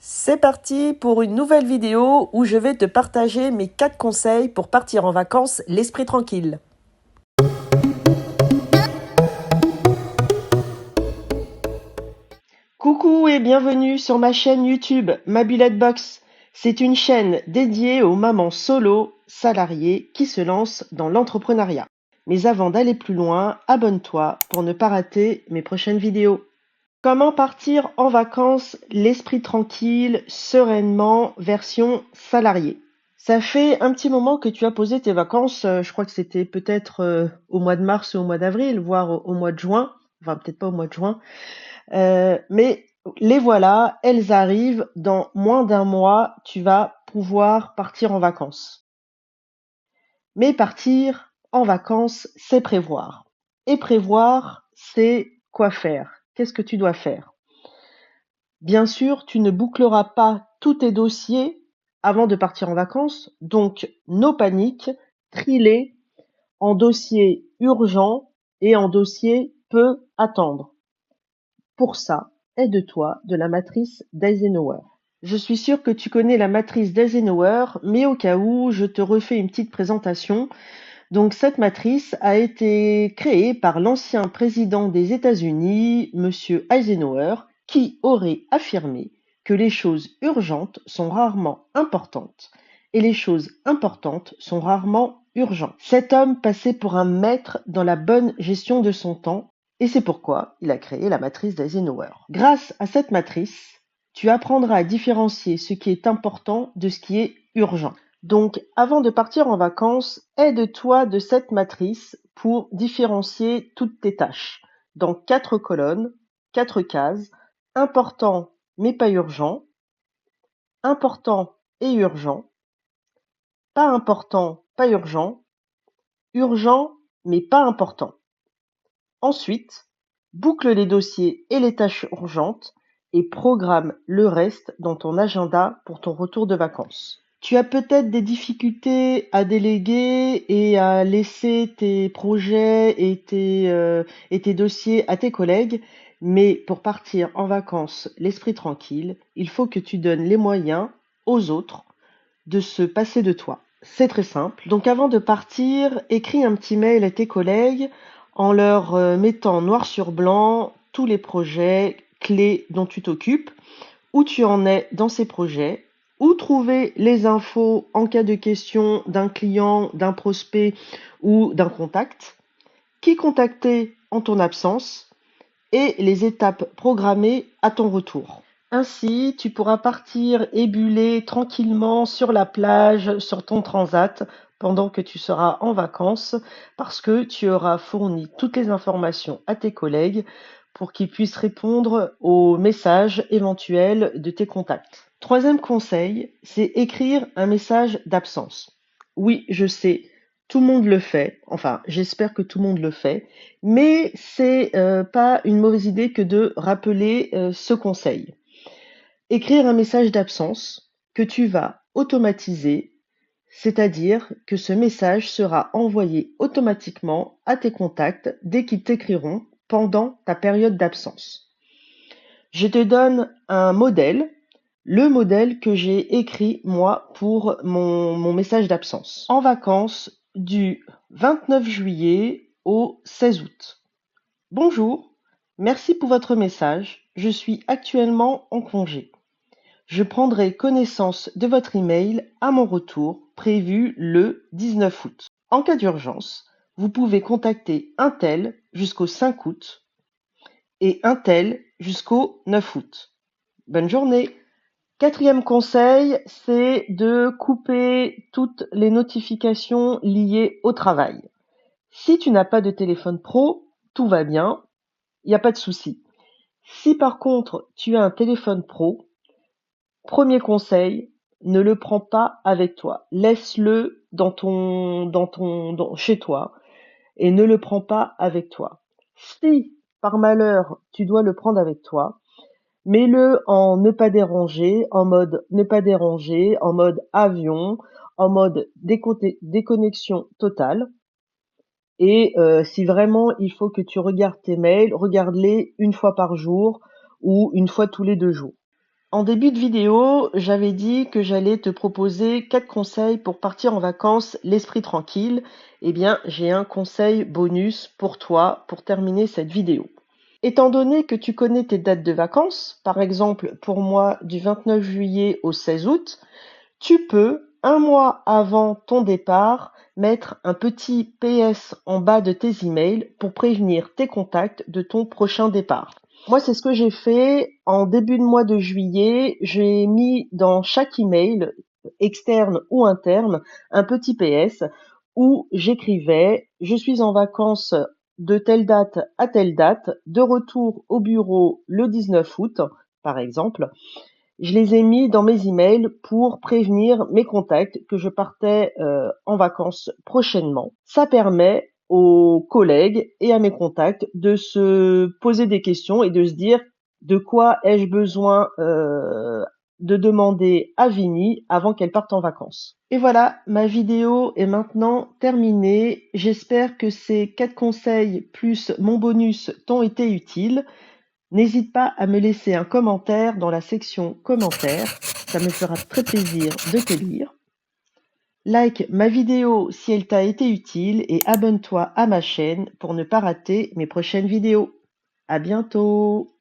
C'est parti pour une nouvelle vidéo où je vais te partager mes 4 conseils pour partir en vacances l'esprit tranquille. Coucou et bienvenue sur ma chaîne YouTube Ma Bullet Box. C'est une chaîne dédiée aux mamans solo salariées qui se lancent dans l'entrepreneuriat. Mais avant d'aller plus loin, abonne-toi pour ne pas rater mes prochaines vidéos. Comment partir en vacances l'esprit tranquille, sereinement, version salarié. Ça fait un petit moment que tu as posé tes vacances, je crois que c'était peut-être au mois de mars ou au mois d'avril, voire au mois de juin, enfin peut-être pas au mois de juin, mais les voilà, elles arrivent, dans moins d'un mois, tu vas pouvoir partir en vacances. Mais partir en vacances, c'est prévoir. Et prévoir, c'est quoi faire? Qu'est-ce que tu dois faire? Bien sûr, tu ne boucleras pas tous tes dossiers avant de partir en vacances, donc no panique, trie-les en dossiers urgents et en dossiers peut attendre. Pour ça, aide-toi de la matrice d'Eisenhower. Je suis sûre que tu connais la matrice d'Eisenhower, mais au cas où, je te refais une petite présentation. Donc cette matrice a été créée par l'ancien président des États-Unis, Monsieur Eisenhower, qui aurait affirmé que les choses urgentes sont rarement importantes et les choses importantes sont rarement urgentes. Cet homme passait pour un maître dans la bonne gestion de son temps et c'est pourquoi il a créé la matrice d'Eisenhower. Grâce à cette matrice, tu apprendras à différencier ce qui est important de ce qui est urgent. Donc, avant de partir en vacances, aide-toi de cette matrice pour différencier toutes tes tâches dans 4 colonnes, 4 cases, important mais pas urgent, important et urgent, pas important, pas urgent, urgent mais pas important. Ensuite, boucle les dossiers et les tâches urgentes et programme le reste dans ton agenda pour ton retour de vacances. Tu as peut-être des difficultés à déléguer et à laisser tes projets et tes dossiers à tes collègues, mais pour partir en vacances l'esprit tranquille, il faut que tu donnes les moyens aux autres de se passer de toi. C'est très simple. Donc avant de partir, écris un petit mail à tes collègues en leur mettant noir sur blanc tous les projets clés dont tu t'occupes, où tu en es dans ces projets, où trouver les infos en cas de question d'un client, d'un prospect ou d'un contact, qui contacter en ton absence et les étapes programmées à ton retour. Ainsi, tu pourras partir ébuler tranquillement sur la plage, sur ton transat, pendant que tu seras en vacances, parce que tu auras fourni toutes les informations à tes collègues pour qu'ils puissent répondre aux messages éventuels de tes contacts. Troisième conseil, c'est écrire un message d'absence. Oui, je sais, tout le monde le fait, enfin j'espère que tout le monde le fait, mais c'est pas une mauvaise idée que de rappeler ce conseil. Écrire un message d'absence que tu vas automatiser, c'est-à-dire que ce message sera envoyé automatiquement à tes contacts dès qu'ils t'écriront pendant ta période d'absence. Je te donne un modèle, le modèle que j'ai écrit moi pour mon message d'absence. En vacances du 29 juillet au 16 août. Bonjour, merci pour votre message. Je suis actuellement en congé. Je prendrai connaissance de votre email à mon retour, prévu le 19 août. En cas d'urgence, vous pouvez contacter un tel jusqu'au 5 août et un tel jusqu'au 9 août. Bonne journée! Quatrième conseil, c'est de couper toutes les notifications liées au travail. Si tu n'as pas de téléphone pro, tout va bien, il n'y a pas de souci. Si par contre tu as un téléphone pro, premier conseil, ne le prends pas avec toi. Laisse-le chez toi et ne le prends pas avec toi. Si par malheur tu dois le prendre avec toi, mets-le en ne pas déranger, en mode ne pas déranger, en mode avion, en mode déconnexion totale. Et si vraiment il faut que tu regardes tes mails, regarde-les une fois par jour ou une fois tous les 2 jours. En début de vidéo, j'avais dit que j'allais te proposer 4 conseils pour partir en vacances l'esprit tranquille. Eh bien, j'ai un conseil bonus pour toi pour terminer cette vidéo. Étant donné que tu connais tes dates de vacances, par exemple pour moi du 29 juillet au 16 août, tu peux, un mois avant ton départ, mettre un petit PS en bas de tes emails pour prévenir tes contacts de ton prochain départ. Moi, c'est ce que j'ai fait en début de mois de juillet. J'ai mis dans chaque email, externe ou interne, un petit PS où j'écrivais: je suis en vacances de telle date à telle date, de retour au bureau le 19 août, par exemple. Je les ai mis dans mes emails pour prévenir mes contacts que je partais en vacances prochainement. Ça permet aux collègues et à mes contacts de se poser des questions et de se dire: de quoi ai-je besoin de demander à Vini avant qu'elle parte en vacances. Et voilà, ma vidéo est maintenant terminée. J'espère que ces 4 conseils plus mon bonus t'ont été utiles. N'hésite pas à me laisser un commentaire dans la section commentaires, ça me fera très plaisir de te lire. Like ma vidéo si elle t'a été utile et abonne-toi à ma chaîne pour ne pas rater mes prochaines vidéos. À bientôt!